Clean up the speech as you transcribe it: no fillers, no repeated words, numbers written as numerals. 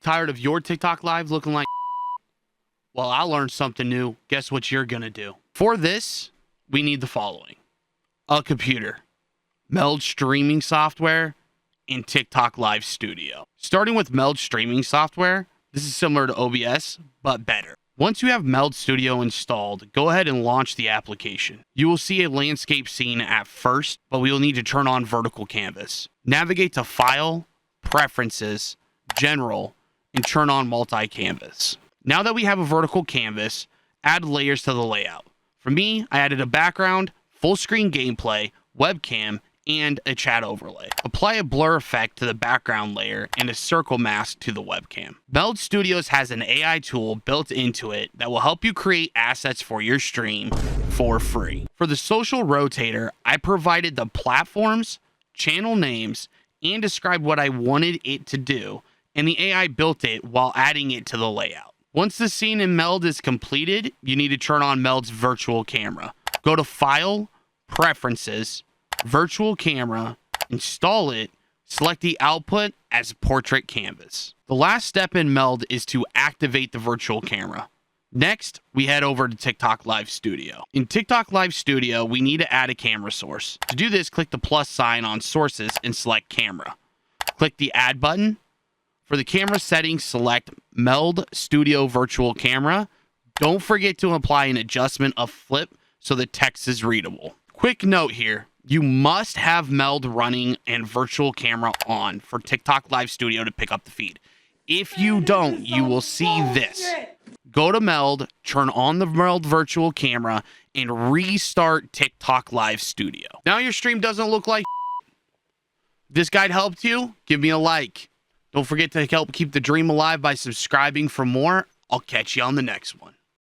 Tired of your TikTok live looking like well, I learned something new. Guess what you're gonna do? For this, we need the following: a computer, Meld streaming software, and TikTok Live Studio. Starting with Meld streaming software, this is similar to OBS, but better. Once you have Meld Studio installed, go ahead and launch the application. You will see a landscape scene at first, but we will need to turn on vertical canvas. Navigate to File, Preferences, General, and turn on multi-canvas. Now that we have a vertical canvas, add layers to the layout. For me, I added a background, full screen gameplay, webcam, and a chat overlay. Apply a blur effect to the background layer and a circle mask to the webcam. Meld Studios has an AI tool built into it that will help you create assets for your stream for free. For the social rotator, I provided the platforms, channel names, and described what I wanted it to do, and the AI built it while adding it to the layout. Once the scene in Meld is completed, you need to turn on Meld's virtual camera. Go to File, Preferences, Virtual Camera, install it, select the output as portrait canvas. The last step in Meld is to activate the virtual camera. Next, we head over to TikTok Live Studio. In TikTok Live Studio, we need to add a camera source. To do this, click the plus sign on Sources and select Camera. Click the Add button. For the camera settings, select Meld Studio Virtual Camera. Don't forget to apply an adjustment of flip so the text is readable. Quick note here. You must have Meld running and virtual camera on for TikTok Live Studio to pick up the feed. If you don't, you will see this. Go to Meld, turn on the Meld virtual camera, and restart TikTok Live Studio. Now your stream doesn't look like If this guide helped you, give me a like. Don't forget to help keep the dream alive by subscribing for more. I'll catch you on the next one.